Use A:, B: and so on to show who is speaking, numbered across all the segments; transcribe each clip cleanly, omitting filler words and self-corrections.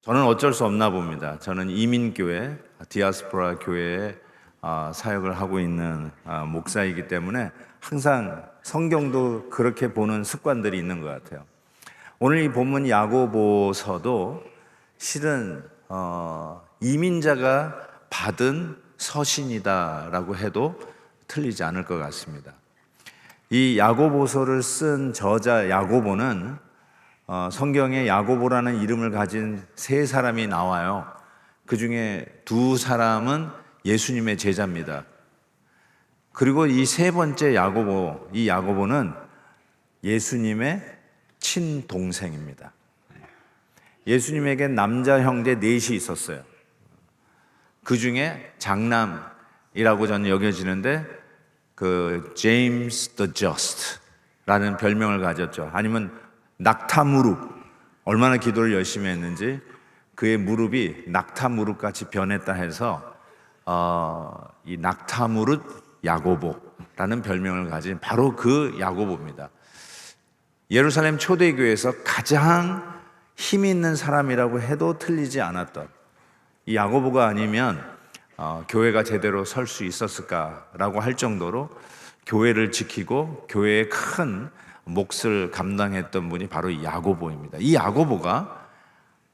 A: 저는 어쩔 수 없나 봅니다. 저는 이민교회, 디아스포라 교회에 사역을 하고 있는 목사이기 때문에 항상 성경도 그렇게 보는 습관들이 있는 것 같아요. 오늘 이 본문 야고보서도 실은 이민자가 받은 서신이다라고 해도 틀리지 않을 것 같습니다. 이 야고보서를 쓴 저자 야고보는 성경에 야고보라는 이름을 가진 세 사람이 나와요. 그 중에 두 사람은 예수님의 제자입니다. 그리고 이 세 번째 야고보, 이 야고보는 예수님의 친동생입니다. 예수님에게 남자 형제 넷이 있었어요. 그 중에 장남이라고 저는 여겨지는데 그 제임스 더 저스트라는 별명을 가졌죠. 아니면 낙타 무릎, 얼마나 기도를 열심히 했는지 그의 무릎이 낙타 무릎같이 변했다 해서 이 낙타 무릎 야고보라는 별명을 가진 바로 그 야고보입니다. 예루살렘 초대교회에서 가장 힘 있는 사람이라고 해도 틀리지 않았던 이 야고보가 아니면 교회가 제대로 설 수 있었을까라고 할 정도로 교회를 지키고 교회의 큰 몫을 감당했던 분이 바로 이 야고보입니다. 이 야고보가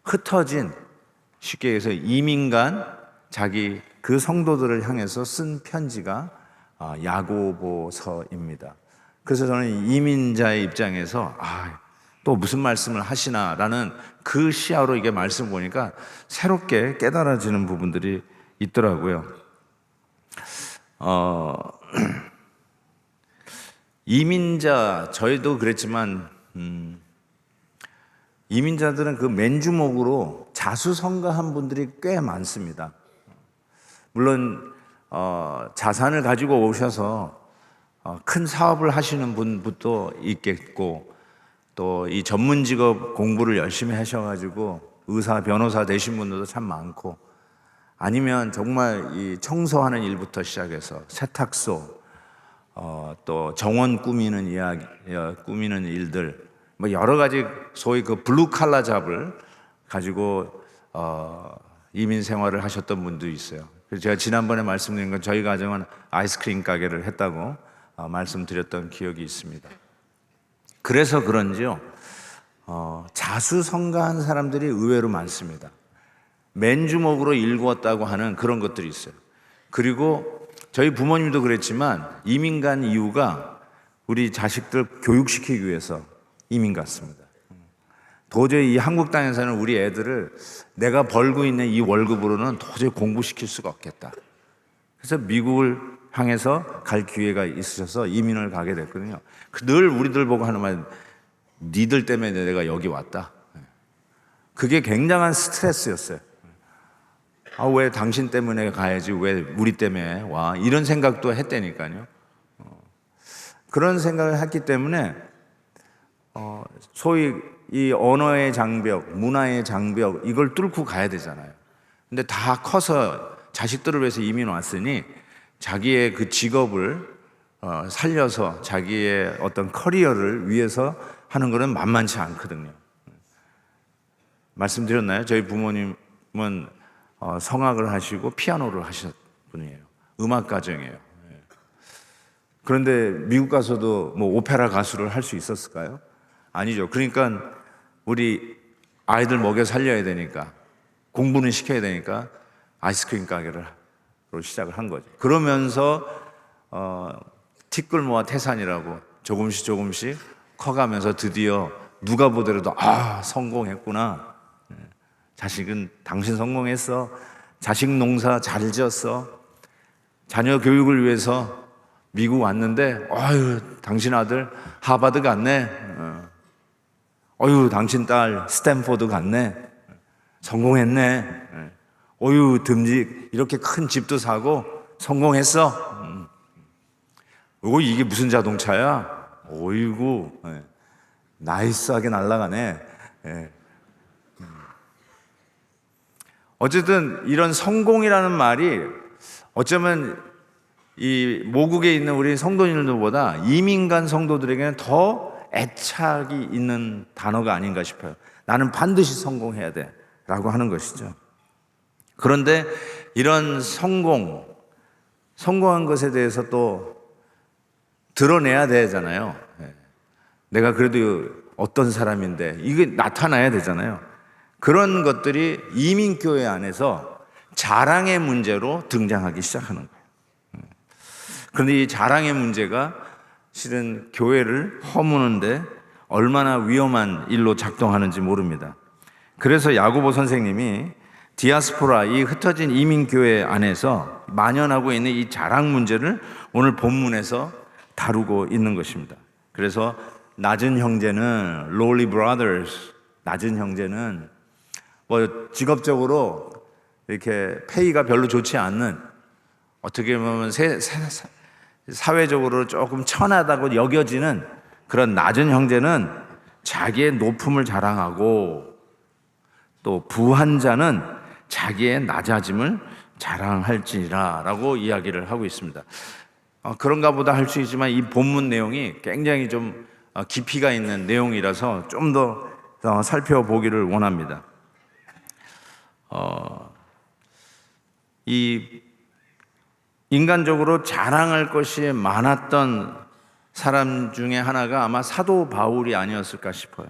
A: 흩어진, 쉽게 해서 이민간 자기 그 성도들을 향해서 쓴 편지가 야고보서입니다. 그래서 저는 이민자의 입장에서 또 무슨 말씀을 하시나라는 그 시야로 이게 말씀 보니까 새롭게 깨달아지는 부분들이 있더라고요. 이민자, 저희도 그랬지만 이민자들은 그 맨주먹으로 자수성가한 분들이 꽤 많습니다. 물론 자산을 가지고 오셔서 큰 사업을 하시는 분도 있겠고, 또 이 전문 직업 공부를 열심히 하셔가지고 의사, 변호사 되신 분들도 참 많고, 아니면 정말 이 청소하는 일부터 시작해서 세탁소, 또 정원 꾸미는 꾸미는 일들, 뭐 여러 가지 소위 그 블루 칼라 잡을 가지고 이민 생활을 하셨던 분도 있어요. 그래서 제가 지난번에 말씀드린 건 저희 가정은 아이스크림 가게를 했다고 말씀드렸던 기억이 있습니다. 그래서 그런지요, 자수성가한 사람들이 의외로 많습니다. 맨주먹으로 일구었다고 하는 그런 것들이 있어요. 그리고 저희 부모님도 그랬지만 이민 간 이유가 우리 자식들 교육시키기 위해서 이민 갔습니다. 도저히 이 한국 땅에서는 우리 애들을 내가 벌고 있는 이 월급으로는 도저히 공부시킬 수가 없겠다. 그래서 미국을 향해서 갈 기회가 있으셔서 이민을 가게 됐거든요. 늘 우리들 보고 하는 말, 니들 때문에 내가 여기 왔다. 그게 굉장한 스트레스였어요. 왜 당신 때문에 가야지, 왜 우리 때문에 와, 이런 생각도 했다니까요. 그런 생각을 했기 때문에 소위 이 언어의 장벽, 문화의 장벽, 이걸 뚫고 가야 되잖아요. 근데 다 커서 자식들을 위해서 이민 왔으니 자기의 그 직업을 살려서 자기의 어떤 커리어를 위해서 하는 거는 만만치 않거든요. 말씀드렸나요? 저희 부모님은 성악을 하시고 피아노를 하셨던 분이에요. 음악 가정이에요. 그런데 미국 가서도 뭐 오페라 가수를 할 수 있었을까요? 아니죠. 그러니까 우리 아이들 먹여 살려야 되니까, 공부는 시켜야 되니까 아이스크림 가게를 시작을 한 거죠. 그러면서 티끌모아 태산이라고 조금씩 커가면서 드디어 누가 보더라도 성공했구나. 자식은 당신 성공했어. 자식 농사 잘 지었어. 자녀 교육을 위해서 미국 왔는데 당신 아들 하버드 갔네. 당신 딸 스탠포드 갔네. 성공했네. 듬직 이렇게 큰 집도 사고 성공했어. 이게 무슨 자동차야? 나이스하게 날아가네. 어쨌든 이런 성공이라는 말이 어쩌면 이 모국에 있는 우리 성도님들보다 이민 간 성도들에게는 더 애착이 있는 단어가 아닌가 싶어요. 나는 반드시 성공해야 돼. 문제라고 하는 것이죠. 그런데 이런 성공한 것에 대해서 또 드러내야 되잖아요. 내가 그래도 어떤 사람인데 이게 나타나야 되잖아요. 그런 것들이 이민교회 안에서 자랑의 문제로 등장하기 시작하는 거예요. 그런데 이 자랑의 문제가 실은 교회를 허무는데 얼마나 위험한 일로 작동하는지 모릅니다. 그래서 야고보 선생님이 디아스포라, 이 흩어진 이민교회 안에서 만연하고 있는 이 자랑 문제를 오늘 본문에서 다루고 있는 것입니다. 그래서 낮은 형제는 lowly brothers, 낮은 형제는 뭐 직업적으로 이렇게 페이가 별로 좋지 않는, 어떻게 보면 사회적으로 조금 천하다고 여겨지는 그런 낮은 형제는 자기의 높음을 자랑하고, 또 부한 자는 자기의 낮아짐을 자랑할지니라 라고 이야기를 하고 있습니다. 그런가 보다 할 수 있지만 이 본문 내용이 굉장히 좀 깊이가 있는 내용이라서 좀 더 살펴보기를 원합니다. 이 인간적으로 자랑할 것이 많았던 사람 중에 하나가 아마 사도 바울이 아니었을까 싶어요.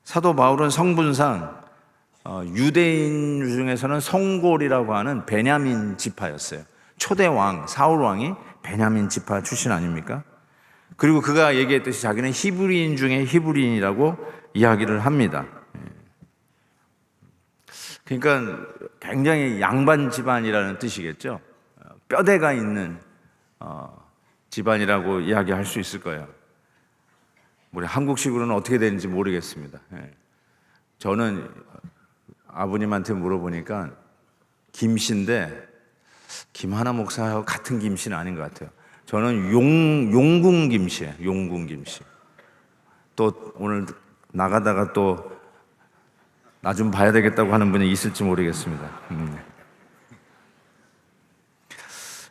A: 사도 바울은 성분상 유대인 중에서는 송골이라고 하는 베냐민 지파였어요. 초대 왕 사울 왕이 베냐민 지파 출신 아닙니까? 그리고 그가 얘기했듯이 자기는 히브리인 중에 히브리인이라고 이야기를 합니다. 그러니까 굉장히 양반 집안이라는 뜻이겠죠. 뼈대가 있는 집안이라고 이야기할 수 있을 거예요. 우리 한국식으로는 어떻게 되는지 모르겠습니다. 저는 아버님한테 물어보니까 김씨인데 김하나 목사하고 같은 김씨는 아닌 것 같아요. 저는 용궁 김씨예요. 용궁 김씨. 또 오늘 나가다가 또 나 좀 봐야 되겠다고 하는 분이 있을지 모르겠습니다.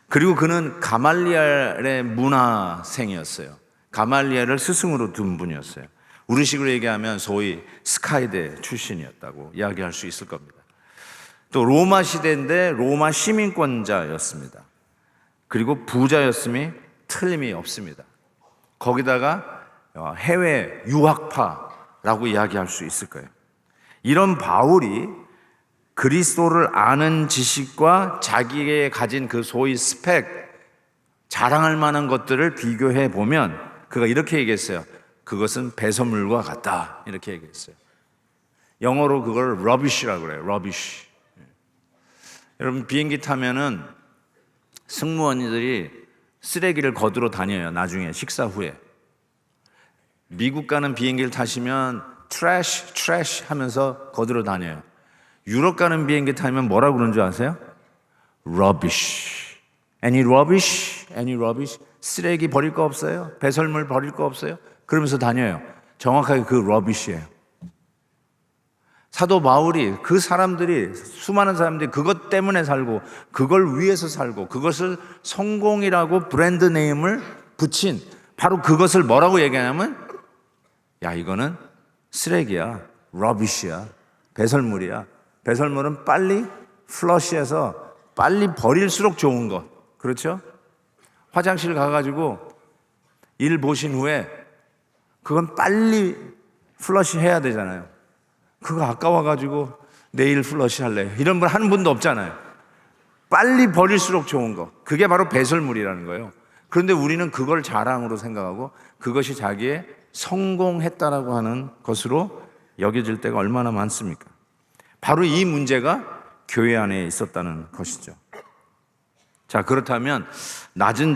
A: 그리고 그는 가말리엘의 문화생이었어요. 가말리엘을 스승으로 둔 분이었어요. 우리식으로 얘기하면 소위 스카이대 출신이었다고 이야기할 수 있을 겁니다. 또 로마 시대인데 로마 시민권자였습니다. 그리고 부자였음이 틀림이 없습니다. 거기다가 해외 유학파라고 이야기할 수 있을 거예요. 이런 바울이 그리스도를 아는 지식과 자기의 가진 그 소위 스펙, 자랑할 만한 것들을 비교해 보면 그가 이렇게 얘기했어요. 그것은 배설물과 같다. 이렇게 얘기했어요. 영어로 그걸 rubbish라고 그래요. rubbish. 여러분 비행기 타면은 승무원들이 쓰레기를 거두러 다녀요. 나중에 식사 후에. 미국 가는 비행기를 타시면 trash 하면서 거두러 다녀요. 유럽 가는 비행기 타면 뭐라고 그러는 줄 아세요? rubbish. Any rubbish? Any rubbish? 쓰레기 버릴 거 없어요? 배설물 버릴 거 없어요? 그러면서 다녀요. 정확하게 그 rubbish예요. 사도 바울이 그 사람들이, 수많은 사람들이 그것 때문에 살고 그걸 위해서 살고 그것을 성공이라고 브랜드 네임을 붙인 바로 그것을 뭐라고 얘기하냐면, 야 이거는 쓰레기야, rubbish야, 배설물이야. 배설물은 빨리 플러시해서 빨리 버릴수록 좋은 것. 그렇죠? 화장실 가가지고 일 보신 후에 그건 빨리 플러시 해야 되잖아요. 그거 아까워가지고 내일 플러시 할래, 이런 분 한 분도 없잖아요. 빨리 버릴수록 좋은 거. 그게 바로 배설물이라는 거예요. 그런데 우리는 그걸 자랑으로 생각하고 그것이 자기의 성공했다라고 하는 것으로 여겨질 때가 얼마나 많습니까? 바로 이 문제가 교회 안에 있었다는 것이죠. 자, 그렇다면 낮은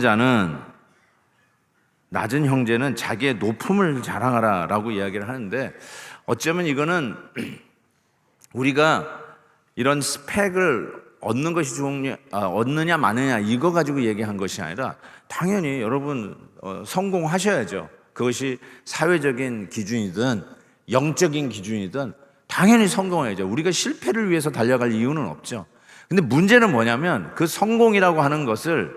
A: 형제는 자기의 높음을 자랑하라 라고 이야기를 하는데, 어쩌면 이거는 우리가 이런 스펙을 얻는 것이 얻느냐 마느냐 이거 가지고 얘기한 것이 아니라, 당연히 여러분 성공하셔야죠. 그것이 사회적인 기준이든 영적인 기준이든 당연히 성공해야죠. 우리가 실패를 위해서 달려갈 이유는 없죠. 근데 문제는 뭐냐면 그 성공이라고 하는 것을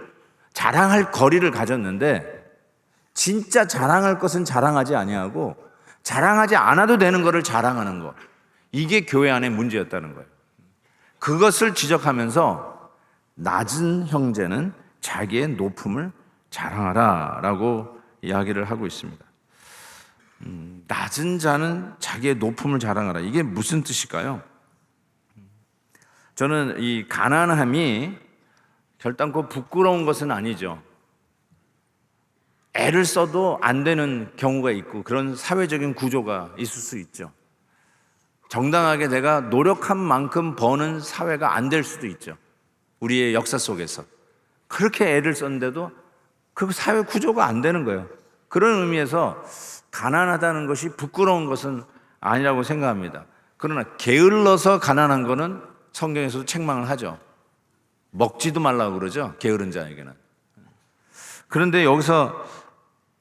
A: 자랑할 거리를 가졌는데 진짜 자랑할 것은 자랑하지 아니하고 자랑하지 않아도 되는 것을 자랑하는 것, 이게 교회 안의 문제였다는 거예요. 그것을 지적하면서 낮은 형제는 자기의 높음을 자랑하라 라고 이야기를 하고 있습니다. 낮은 자는 자기의 높음을 자랑하라. 이게 무슨 뜻일까요? 저는 이 가난함이 결단코 부끄러운 것은 아니죠. 애를 써도 안 되는 경우가 있고 그런 사회적인 구조가 있을 수 있죠. 정당하게 내가 노력한 만큼 버는 사회가 안 될 수도 있죠. 우리의 역사 속에서. 그렇게 애를 썼는데도 그 사회 구조가 안 되는 거예요. 그런 의미에서 가난하다는 것이 부끄러운 것은 아니라고 생각합니다. 그러나 게을러서 가난한 거는 성경에서도 책망을 하죠. 먹지도 말라고 그러죠. 게으른 자에게는. 그런데 여기서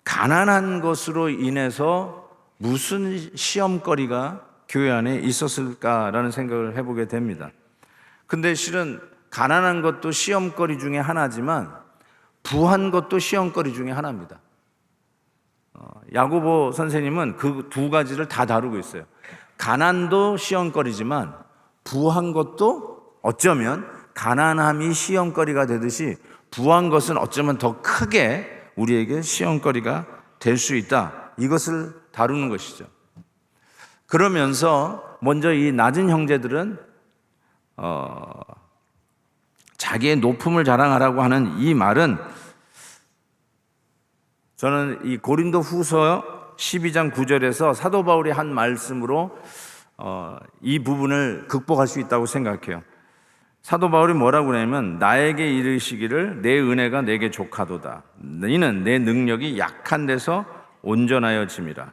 A: 가난한 것으로 인해서 무슨 시험거리가 교회 안에 있었을까라는 생각을 해보게 됩니다. 근데 실은 가난한 것도 시험거리 중에 하나지만 부한 것도 시험거리 중에 하나입니다. 야고보 선생님은 그 두 가지를 다 다루고 있어요. 가난도 시험거리지만 부한 것도 어쩌면 가난함이 시험거리가 되듯이 부한 것은 어쩌면 더 크게 우리에게 시험거리가 될 수 있다. 이것을 다루는 것이죠. 그러면서 먼저 이 낮은 형제들은 자기의 높음을 자랑하라고 하는 이 말은 저는 이 고린도 후서 12장 9절에서 사도 바울이 한 말씀으로 이 부분을 극복할 수 있다고 생각해요. 사도 바울이 뭐라고 그러냐면 나에게 이르시기를 내 은혜가 내게 족하도다. 이는 내 능력이 약한 데서 온전하여짐이라.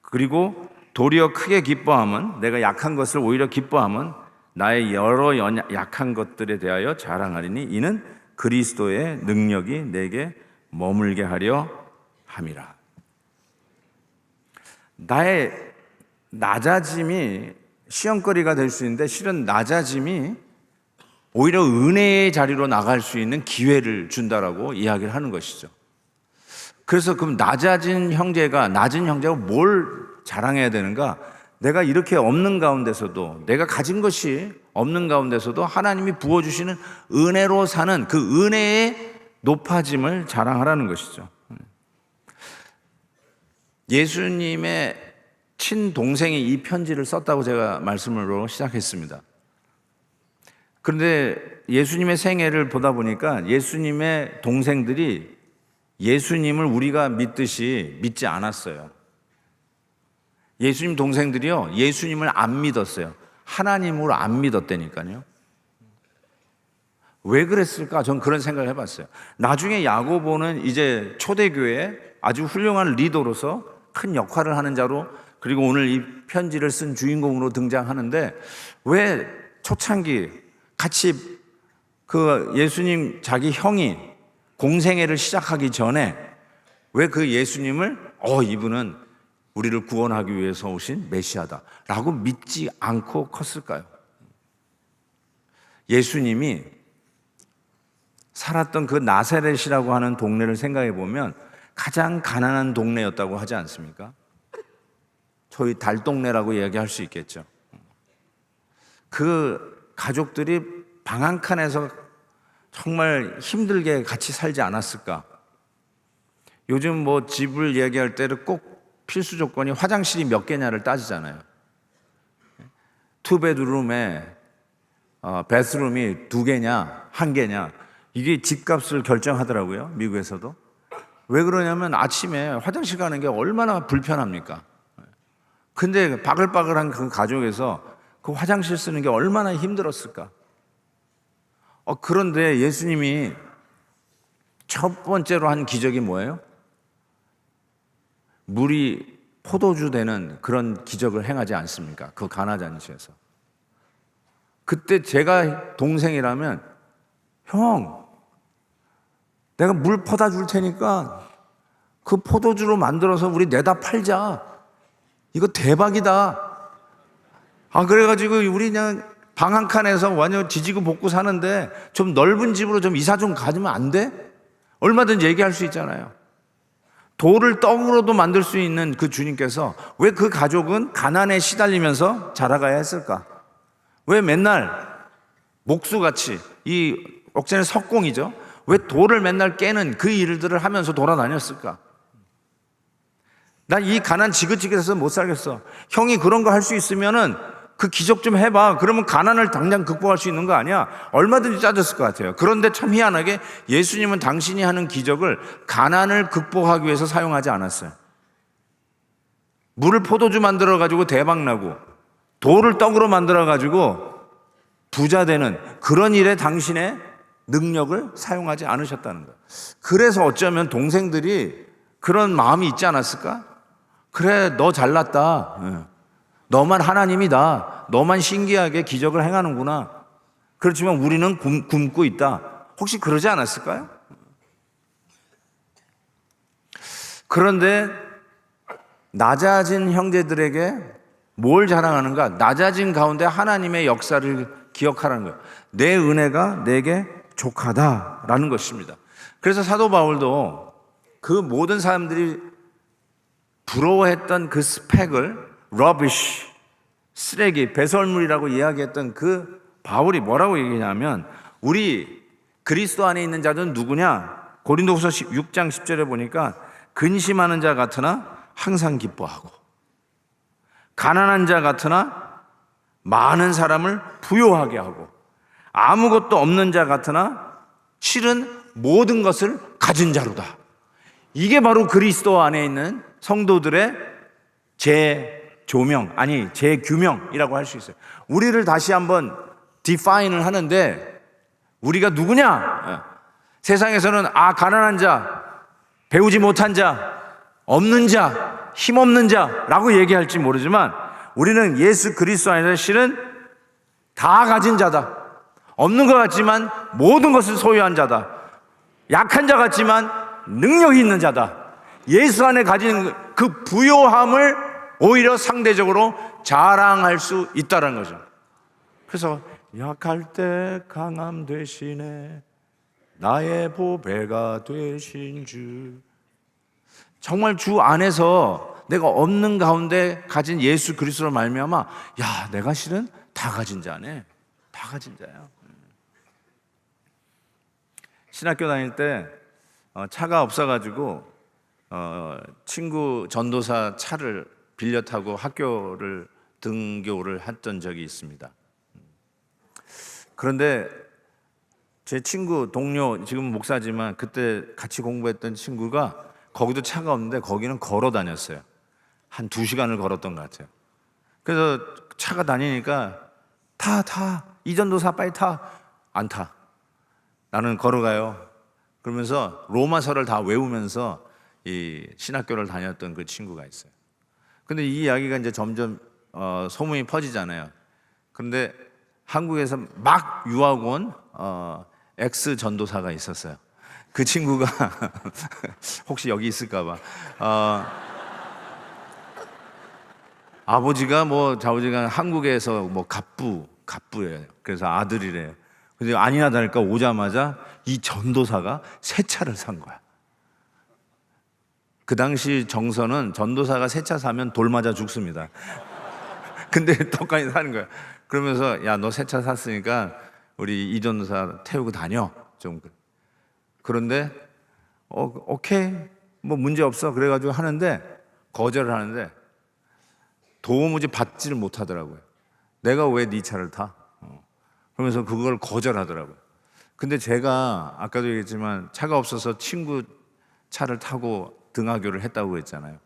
A: 그리고 도리어 크게 기뻐함은 내가 약한 것을 오히려 기뻐함은 나의 여러 약한 것들에 대하여 자랑하리니 이는 그리스도의 능력이 내게 머물게 하려 함이라. 나의 낮아짐이 시험거리가 될 수 있는데 실은 낮아짐이 오히려 은혜의 자리로 나갈 수 있는 기회를 준다라고 이야기를 하는 것이죠. 그래서 그럼 낮은 형제가 뭘 자랑해야 되는가? 내가 이렇게 없는 가운데서도 내가 가진 것이 없는 가운데서도 하나님이 부어주시는 은혜로 사는 그 은혜의 높아짐을 자랑하라는 것이죠. 예수님의 친동생이 이 편지를 썼다고 제가 말씀으로 시작했습니다. 그런데 예수님의 생애를 보다 보니까 예수님의 동생들이 예수님을 우리가 믿듯이 믿지 않았어요. 예수님 동생들이요, 예수님을 안 믿었어요. 하나님으로 안 믿었다니까요. 왜 그랬을까? 전 그런 생각을 해봤어요. 나중에 야고보는 이제 초대교회 아주 훌륭한 리더로서 큰 역할을 하는 자로, 그리고 오늘 이 편지를 쓴 주인공으로 등장하는데 왜 초창기 같이 그 예수님 자기 형이 공생애를 시작하기 전에 왜 그 예수님을 이분은 우리를 구원하기 위해서 오신 메시아다라고 믿지 않고 컸을까요? 예수님이 살았던 그 나사렛이라고 하는 동네를 생각해 보면 가장 가난한 동네였다고 하지 않습니까? 저희 달동네라고 이야기할 수 있겠죠. 그 가족들이 방 한 칸에서 정말 힘들게 같이 살지 않았을까? 요즘 뭐 집을 얘기할 때는 꼭 필수 조건이 화장실이 몇 개냐를 따지잖아요. 투베드룸에 베스룸이 2개냐 1개냐 이게 집값을 결정하더라고요. 미국에서도. 왜 그러냐면 아침에 화장실 가는 게 얼마나 불편합니까? 근데 바글바글한 그 가족에서 그 화장실 쓰는 게 얼마나 힘들었을까? 그런데 예수님이 첫 번째로 한 기적이 뭐예요? 물이 포도주 되는 그런 기적을 행하지 않습니까? 그 가나잔치에서. 그때 제가 동생이라면 형, 내가 물 퍼다 줄 테니까 그 포도주로 만들어서 우리 내다 팔자. 이거 대박이다. 그래가지고 우리 그냥 방 한 칸에서 완전 지지고 볶고 사는데 좀 넓은 집으로 좀 이사 좀 가지면 안 돼? 얼마든지 얘기할 수 있잖아요. 돌을 떡으로도 만들 수 있는 그 주님께서 왜 그 가족은 가난에 시달리면서 자라가야 했을까? 왜 맨날 목수같이, 이 옥전의 석공이죠, 왜 돌을 맨날 깨는 그 일들을 하면서 돌아다녔을까? 난 이 가난 지긋지긋해서 못 살겠어. 형이 그런 거 할 수 있으면은 그 기적 좀 해봐. 그러면 가난을 당장 극복할 수 있는 거 아니야? 얼마든지 짜졌을 것 같아요. 그런데 참 희한하게 예수님은 당신이 하는 기적을 가난을 극복하기 위해서 사용하지 않았어요. 물을 포도주 만들어가지고 대박나고 돌을 떡으로 만들어가지고 부자 되는 그런 일에 당신의 능력을 사용하지 않으셨다는 거예요. 그래서 어쩌면 동생들이 그런 마음이 있지 않았을까? 그래, 너 잘났다. 너만 하나님이다. 너만 신기하게 기적을 행하는구나. 그렇지만 우리는 굶고 있다. 혹시 그러지 않았을까요? 그런데 낮아진 형제들에게 뭘 자랑하는가? 낮아진 가운데 하나님의 역사를 기억하라는 거예요. 내 은혜가 내게 족하다라는 것입니다. 그래서 사도 바울도 그 모든 사람들이 부러워했던 그 스펙을 rubbish, 쓰레기, 배설물이라고 이야기했던 그 바울이 뭐라고 얘기하냐면, 우리 그리스도 안에 있는 자들은 누구냐? 고린도후서 6장 10절에 보니까 근심하는 자 같으나 항상 기뻐하고, 가난한 자 같으나 많은 사람을 부요하게 하고, 아무것도 없는 자 같으나 실은 모든 것을 가진 자로다. 이게 바로 그리스도 안에 있는 성도들의 재조명, 아니 재규명이라고 할 수 있어요. 우리를 다시 한번 디파인을 하는데, 우리가 누구냐? 세상에서는 가난한 자, 배우지 못한 자, 없는 자, 힘없는 자라고 얘기할지 모르지만, 우리는 예수 그리스도 안에서 실은 다 가진 자다. 없는 것 같지만 모든 것을 소유한 자다. 약한 자 같지만 능력이 있는 자다. 예수 안에 가진 그 부요함을 오히려 상대적으로 자랑할 수 있다는 거죠. 그래서 약할 때 강함 되시네, 나의 보배가 되신 주. 정말 주 안에서 내가 없는 가운데 가진 예수 그리스도로 말미암아, 야, 내가 실은 다 가진 자네. 다 가진 자야. 신학교 다닐 때 차가 없어가지고 친구 전도사 차를 빌려 타고 학교를 등교를 했던 적이 있습니다. 그런데 제 친구, 동료, 지금 목사지만 그때 같이 공부했던 친구가 거기도 차가 없는데 거기는 걸어 다녔어요. 한 2시간을 걸었던 것 같아요. 그래서 차가 다니니까 타, 이 전도사 빨리 타. 안 타. 나는 걸어가요. 그러면서 로마서를 다 외우면서 이 신학교를 다녔던 그 친구가 있어요. 근데 이 이야기가 이제 점점 소문이 퍼지잖아요. 그런데 한국에서 막 유학 온 엑스 전도사가 있었어요. 그 친구가 혹시 여기 있을까봐 아버지가 자우지가 한국에서 갑부예요. 그래서 아들이래요. 근데 아니나 다를까 오자마자 이 전도사가 새 차를 산 거야. 그 당시 정서는 전도사가 새 차 사면 돌 맞아 죽습니다. 근데 똑같이 사는 거야. 그러면서 야, 너 새 차 샀으니까 우리 이 전도사 태우고 다녀. 좀. 그런데 오케이, 뭐 문제 없어. 그래가지고 하는데 거절을 하는데 도무지 받지를 못하더라고요. 내가 왜 네 차를 타? 그러면서 그걸 거절하더라고요. 근데 제가 아까도 얘기했지만 차가 없어서 친구 차를 타고 등하교를 했다고 그랬잖아요.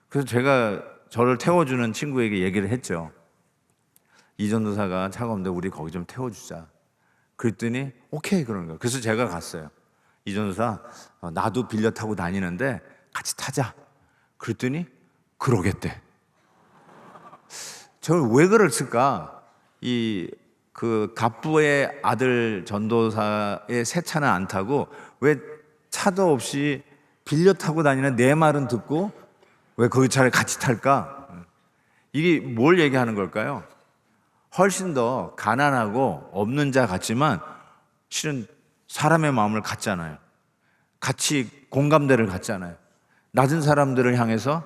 A: 그래서 제가 저를 태워주는 친구에게 얘기를 했죠. 이 전도사가 차가 없는데 우리 거기 좀 태워주자. 그랬더니 오케이 그러는 거예요. 그래서 제가 갔어요. 이 전도사, 나도 빌려 타고 다니는데 같이 타자. 그랬더니 그러겠대. 저는 왜 그랬을까? 그 갑부의 아들 전도사의 새 차는 안 타고 왜 차도 없이 빌려 타고 다니는 내 말은 듣고 왜 그 차를 같이 탈까? 이게 뭘 얘기하는 걸까요? 훨씬 더 가난하고 없는 자 같지만 실은 사람의 마음을 갖잖아요. 같이 공감대를 갖잖아요. 낮은 사람들을 향해서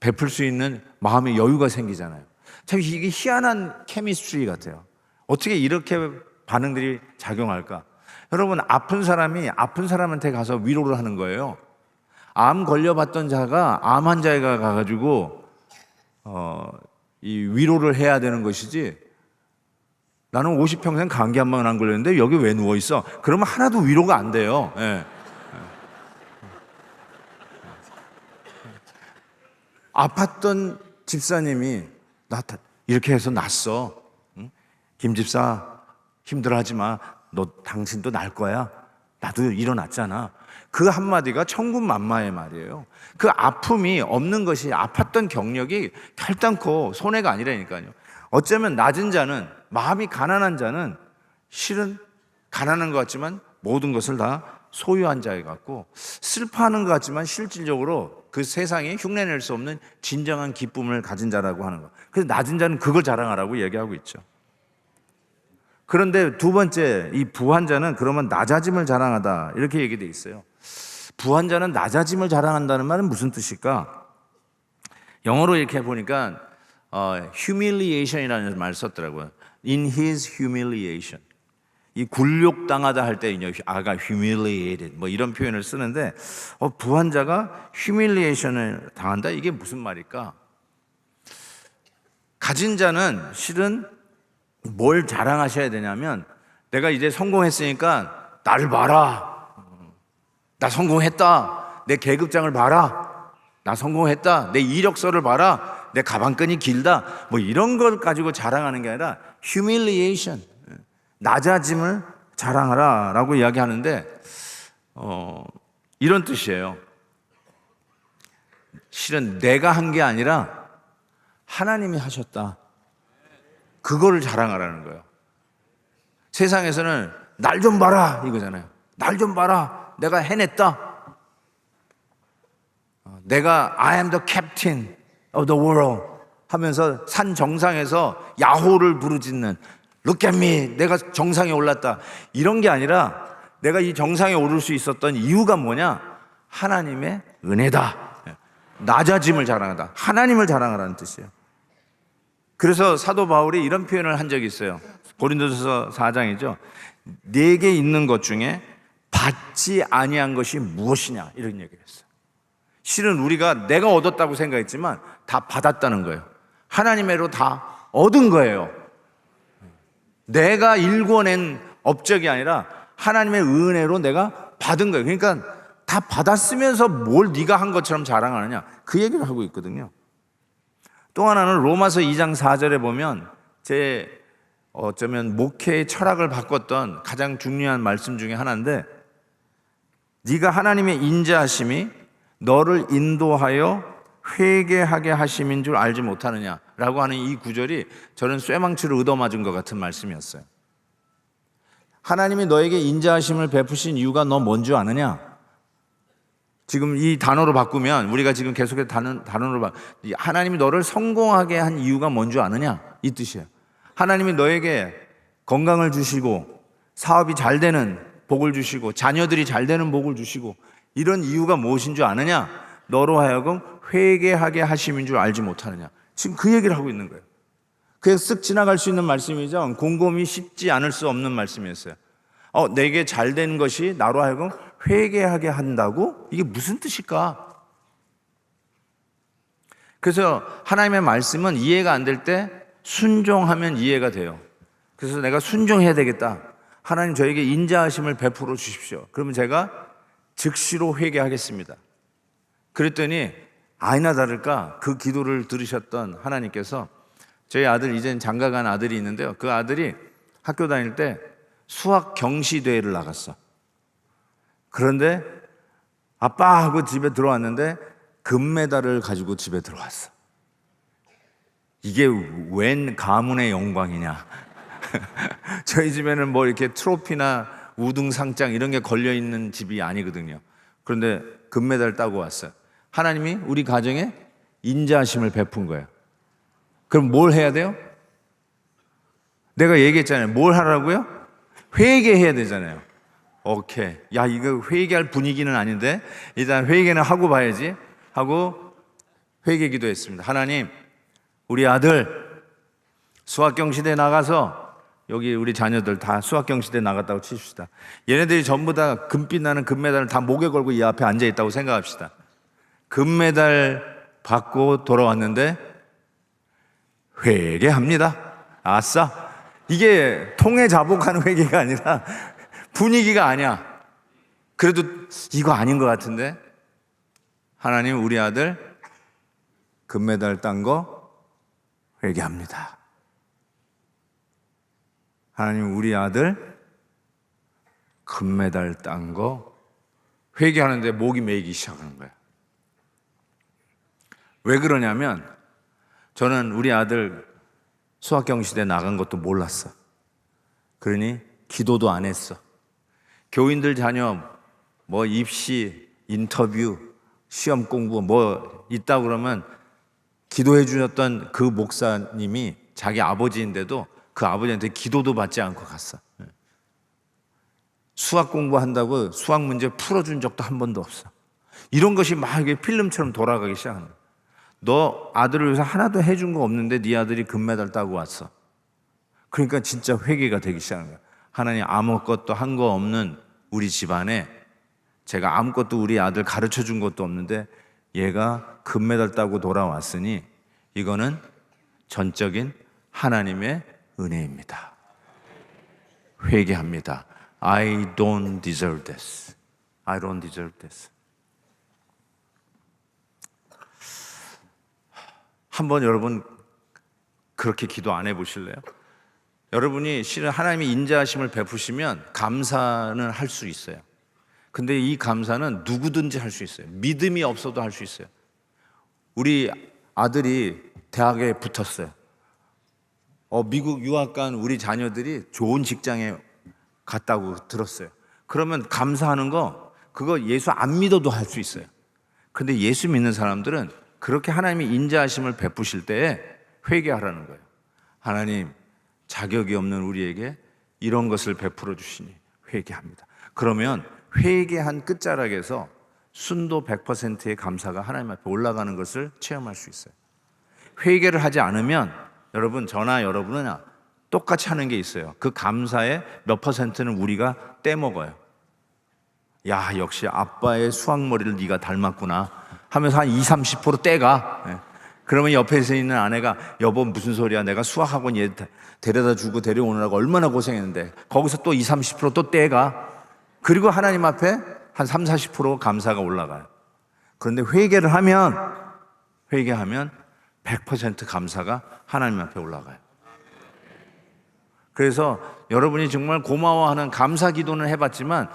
A: 베풀 수 있는 마음의 여유가 생기잖아요. 참 이게 희한한 케미스트리 같아요. 어떻게 이렇게 반응들이 작용할까? 여러분, 아픈 사람이 아픈 사람한테 가서 위로를 하는 거예요. 암 걸려봤던 자가 암 환자에 가가지고 이 위로를 해야 되는 것이지, 나는 50평생 감기 한 번 안 걸렸는데 여기 왜 누워있어? 그러면 하나도 위로가 안 돼요. 예. 아팠던 집사님이 나 이렇게 해서 났어. 응? 김 집사 힘들어하지 마. 당신도 날 거야. 나도 일어났잖아. 그 한마디가 천군만마의 말이에요. 그 아픔이 없는 것이, 아팠던 경력이 결단코 손해가 아니라니까요. 어쩌면 낮은 자는, 마음이 가난한 자는 실은 가난한 것 같지만 모든 것을 다 소유한 자에 같고, 슬퍼하는 것 같지만 실질적으로 그 세상에 흉내낼 수 없는 진정한 기쁨을 가진 자라고 하는 것. 그래서 낮은 자는 그걸 자랑하라고 얘기하고 있죠. 그런데 두 번째, 이 부한 자는 그러면 낮아짐을 자랑하다, 이렇게 얘기되어 있어요. 부한 자는 낮아짐을 자랑한다는 말은 무슨 뜻일까? 영어로 이렇게 보니까 humiliation이라는 말을 썼더라고요. In his humiliation. 이 굴욕당하다 할 때 아가 humiliated 뭐 이런 표현을 쓰는데, 부한 자가 humiliation을 당한다, 이게 무슨 말일까? 가진 자는 실은 뭘 자랑하셔야 되냐면, 내가 이제 성공했으니까 나를 봐라, 나 성공했다, 내 계급장을 봐라, 나 성공했다, 내 이력서를 봐라, 내 가방끈이 길다, 뭐 이런 걸 가지고 자랑하는 게 아니라 humiliation, 낮아짐을 자랑하라 라고 이야기하는데, 이런 뜻이에요. 실은 내가 한 게 아니라 하나님이 하셨다, 그거를 자랑하라는 거예요. 세상에서는 날 좀 봐라 이거잖아요. 날 좀 봐라, 내가 해냈다, 내가 I am the captain of the world 하면서 산 정상에서 야호를 부르짖는 Look at me, 내가 정상에 올랐다, 이런 게 아니라 내가 이 정상에 오를 수 있었던 이유가 뭐냐? 하나님의 은혜다. 낮아짐을 자랑하다, 하나님을 자랑하라는 뜻이에요. 그래서 사도 바울이 이런 표현을 한 적이 있어요. 고린도전서 4장이죠. 내게 있는 것 중에 받지 아니한 것이 무엇이냐, 이런 얘기를 했어요. 실은 우리가 내가 얻었다고 생각했지만 다 받았다는 거예요. 하나님의로 다 얻은 거예요. 내가 일궈낸 업적이 아니라 하나님의 은혜로 내가 받은 거예요. 그러니까 다 받았으면서 뭘 네가 한 것처럼 자랑하느냐, 그 얘기를 하고 있거든요. 또 하나는 로마서 2장 4절에 보면 제 어쩌면 목회의 철학을 바꿨던 가장 중요한 말씀 중에 하나인데, 네가 하나님의 인자하심이 너를 인도하여 회개하게 하심인 줄 알지 못하느냐라고 하는 이 구절이 저는 쇠망치로 얻어맞은 것 같은 말씀이었어요. 하나님이 너에게 인자하심을 베푸신 이유가 너 뭔 줄 아느냐? 지금 이 단어로 바꾸면, 우리가 지금 계속해서 단어로 하나님이 너를 성공하게 한 이유가 뭔 줄 아느냐, 이 뜻이에요. 하나님이 너에게 건강을 주시고 사업이 잘 되는 복을 주시고 자녀들이 잘 되는 복을 주시고 이런 이유가 무엇인 줄 아느냐? 너로 하여금 회개하게 하심인 줄 알지 못하느냐. 지금 그 얘기를 하고 있는 거예요. 그냥 쓱 지나갈 수 있는 말씀이죠. 곰곰이 쉽지 않을 수 없는 말씀이었어요. 내게 잘 된 것이 나로 하여금 회개하게 한다고? 이게 무슨 뜻일까? 그래서 하나님의 말씀은 이해가 안 될 때 순종하면 이해가 돼요. 그래서 내가 순종해야 되겠다. 하나님 저에게 인자하심을 베풀어 주십시오. 그러면 제가 즉시로 회개하겠습니다. 그랬더니 아니나 다를까 그 기도를 들으셨던 하나님께서, 저희 아들, 이젠 장가간 아들이 있는데요, 그 아들이 학교 다닐 때 수학 경시대회를 나갔어. 그런데 아빠 하고 집에 들어왔는데 금메달을 가지고 집에 들어왔어. 이게 웬 가문의 영광이냐. 저희 집에는 뭐 이렇게 트로피나 우등상장 이런 게 걸려있는 집이 아니거든요. 그런데 금메달 따고 왔어요. 하나님이 우리 가정에 인자하심을 베푼 거예요. 그럼 뭘 해야 돼요? 내가 얘기했잖아요. 뭘 하라고요? 회개해야 되잖아요. 오케이. 야, 이거 회개할 분위기는 아닌데 일단 회개는 하고 봐야지. 하고 회개 기도했습니다. 하나님, 우리 아들 수학경시대 나가서, 여기 우리 자녀들 다 수학경시대 나갔다고 치십시다. 얘네들이 전부 다 금빛 나는 금메달을 다 목에 걸고 이 앞에 앉아 있다고 생각합시다. 금메달 받고 돌아왔는데 회개합니다. 아싸. 이게 통해 자복하는 회개가 아니라 분위기가 아니야. 그래도 이거 아닌 것 같은데, 하나님, 우리 아들 금메달 딴 거 회개합니다. 하나님, 우리 아들 금메달 딴 거 회개하는데 목이 메이기 시작하는 거야. 왜 그러냐면, 저는 우리 아들 수학경시대 나간 것도 몰랐어. 그러니 기도도 안 했어. 교인들 자녀 뭐 입시, 인터뷰, 시험 공부 뭐 있다 그러면 기도해 주셨던 그 목사님이 자기 아버지인데도 그 아버지한테 기도도 받지 않고 갔어. 수학 공부한다고 수학 문제 풀어준 적도 한 번도 없어. 이런 것이 막 이게 필름처럼 돌아가기 시작하는 거야. 너 아들을 위해서 하나도 해준 거 없는데 네 아들이 금메달 따고 왔어. 그러니까 진짜 회개가 되기 시작하는 거야. 하나님, 아무것도 한 거 없는 우리 집안에 제가 아무것도 우리 아들 가르쳐 준 것도 없는데 얘가 금메달 따고 돌아왔으니 이거는 전적인 하나님의 은혜입니다. 회개합니다. I don't deserve this. I don't deserve this. 한번 여러분 그렇게 기도 안 해보실래요? 여러분이 실은 하나님이 인자하심을 베푸시면 감사는 할 수 있어요. 근데 이 감사는 누구든지 할 수 있어요. 믿음이 없어도 할 수 있어요. 우리 아들이 대학에 붙었어요. 미국 유학 간 우리 자녀들이 좋은 직장에 갔다고 들었어요. 그러면 감사하는 거, 그거 예수 안 믿어도 할 수 있어요. 근데 예수 믿는 사람들은 그렇게 하나님이 인자하심을 베푸실 때에 회개하라는 거예요. 하나님, 자격이 없는 우리에게 이런 것을 베풀어 주시니 회개합니다. 그러면 회개한 끝자락에서 순도 100%의 감사가 하나님 앞에 올라가는 것을 체험할 수 있어요. 회개를 하지 않으면 여러분, 저나 여러분은 똑같이 하는 게 있어요. 그 감사의 몇 퍼센트는 우리가 떼먹어요. 야, 역시 아빠의 수학머리를 네가 닮았구나 하면서 한 20, 30% 떼가. 그러면 옆에서 있는 아내가, 여보 무슨 소리야, 내가 수학학원 얘 데려다 주고 데려오느라고 얼마나 고생했는데, 거기서 또 20, 30% 또 떼가. 그리고 하나님 앞에 한 3, 40% 감사가 올라가요. 그런데 회개하면 100% 감사가 하나님 앞에 올라가요. 그래서 여러분이 정말 고마워하는 감사 기도는 해봤지만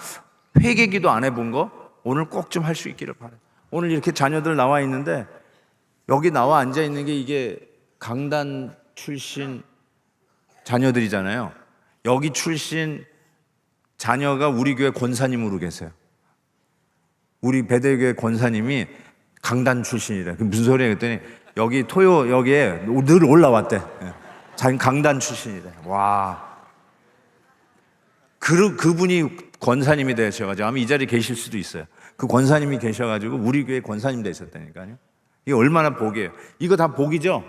A: 회개 기도 안 해본 거 오늘 꼭 좀 할 수 있기를 바라요. 오늘 이렇게 자녀들 나와 있는데 여기 나와 앉아 있는 게 이게 강단 출신 자녀들이잖아요. 여기 출신 자녀가 우리 교회 권사님으로 계세요. 우리 배대교회 권사님이 강단 출신이래. 무슨 소리야 그랬더니 여기 토요 여기에 늘 올라왔대. 자기 강단 출신이래. 와. 그분이 권사님이 되셔가지고 아마 이 자리에 계실 수도 있어요. 그 권사님이 계셔가지고 우리 교회 권사님 되셨다니까요. 이게 얼마나 복이에요. 이거 다 복이죠.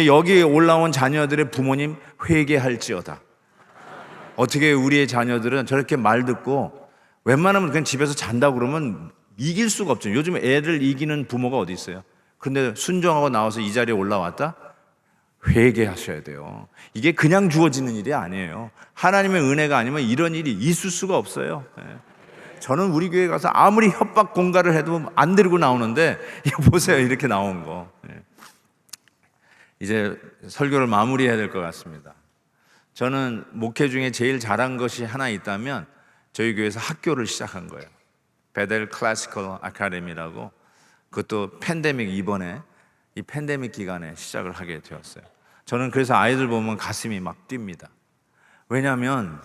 A: 여기 올라온 자녀들의 부모님 회개할지어다. 어떻게 우리의 자녀들은 저렇게 말 듣고 웬만하면 그냥 집에서 잔다고 그러면 이길 수가 없죠. 요즘 애를 이기는 부모가 어디 있어요. 그런데 순종하고 나와서 이 자리에 올라왔다? 회개하셔야 돼요. 이게 그냥 주어지는 일이 아니에요. 하나님의 은혜가 아니면 이런 일이 있을 수가 없어요. 저는 우리 교회 가서 아무리 협박 공갈을 해도 안 데리고 나오는데 이거 보세요, 이렇게 나온 거. 이제 설교를 마무리해야 될 것 같습니다. 저는 목회 중에 제일 잘한 것이 하나 있다면 저희 교회에서 학교를 시작한 거예요. 베델 클래시컬 아카데미라고. 그것도 팬데믹, 이번에 이 팬데믹 기간에 시작을 하게 되었어요. 저는 그래서 아이들 보면 가슴이 막 뜁니다. 왜냐하면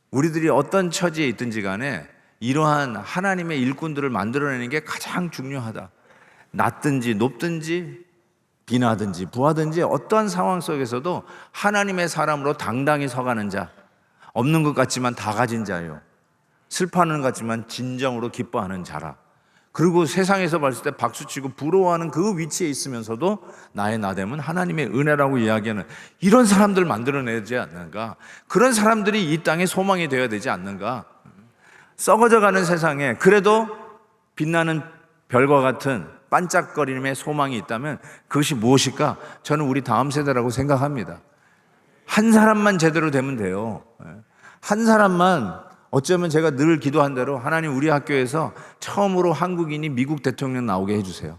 A: 우리들이 어떤 처지에 있든지 간에 이러한 하나님의 일꾼들을 만들어내는 게 가장 중요하다. 낮든지 높든지 비나든지 부하든지 어떠한 상황 속에서도 하나님의 사람으로 당당히 서가는 자, 없는 것 같지만 다 가진 자요, 슬퍼하는 것 같지만 진정으로 기뻐하는 자라. 그리고 세상에서 봤을 때 박수치고 부러워하는 그 위치에 있으면서도 나의 나됨은 하나님의 은혜라고 이야기하는 이런 사람들 만들어내지 않는가? 그런 사람들이 이 땅에 소망이 되어야 되지 않는가? 썩어져가는 세상에 그래도 빛나는 별과 같은 반짝거림의 소망이 있다면 그것이 무엇일까? 저는 우리 다음 세대라고 생각합니다. 한 사람만 제대로 되면 돼요. 한 사람만, 어쩌면 제가 늘 기도한 대로 하나님 우리 학교에서 처음으로 한국인이 미국 대통령 나오게 해주세요.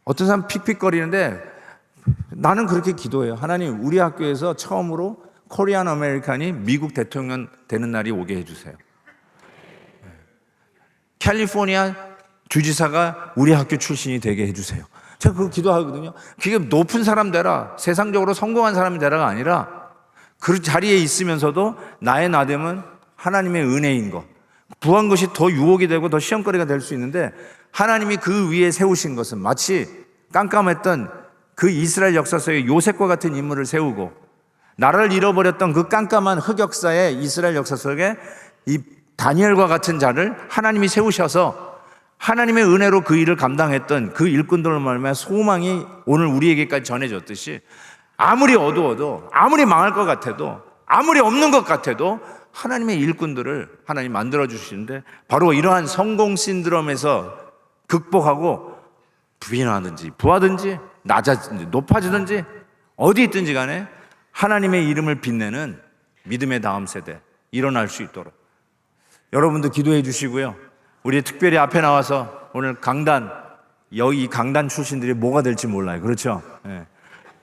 A: 어떤 사람 픽픽거리는데 나는 그렇게 기도해요. 하나님 우리 학교에서 처음으로 코리안 아메리칸이 미국 대통령 되는 날이 오게 해주세요. 캘리포니아 주지사가 우리 학교 출신이 되게 해주세요. 제가 그거 기도하거든요. 그게 높은 사람 되라, 세상적으로 성공한 사람이 되라가 아니라 그 자리에 있으면서도 나의 나됨은 하나님의 은혜인 것, 부한 것이 더 유혹이 되고 더 시험거리가 될 수 있는데 하나님이 그 위에 세우신 것은 마치 깜깜했던 그 이스라엘 역사 속에 요셉과 같은 인물을 세우고 나라를 잃어버렸던 그 깜깜한 흑역사의 이스라엘 역사 속에 이 다니엘과 같은 자를 하나님이 세우셔서 하나님의 은혜로 그 일을 감당했던 그 일꾼들로 말미암아 소망이 오늘 우리에게까지 전해졌듯이 아무리 어두워도, 아무리 망할 것 같아도, 아무리 없는 것 같아도 하나님의 일꾼들을 하나님 만들어 주시는데 바로 이러한 성공 신드롬에서 극복하고 부인하든지 부하든지 낮아지든지 높아지든지 어디 있든지 간에 하나님의 이름을 빛내는 믿음의 다음 세대 일어날 수 있도록 여러분도 기도해 주시고요. 우리 특별히 앞에 나와서 오늘 강단, 여기 강단 출신들이 뭐가 될지 몰라요. 그렇죠? 네.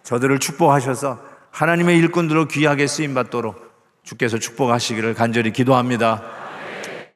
A: 저들을 축복하셔서 하나님의 일꾼들로 귀하게 쓰임받도록 주께서 축복하시기를 간절히 기도합니다.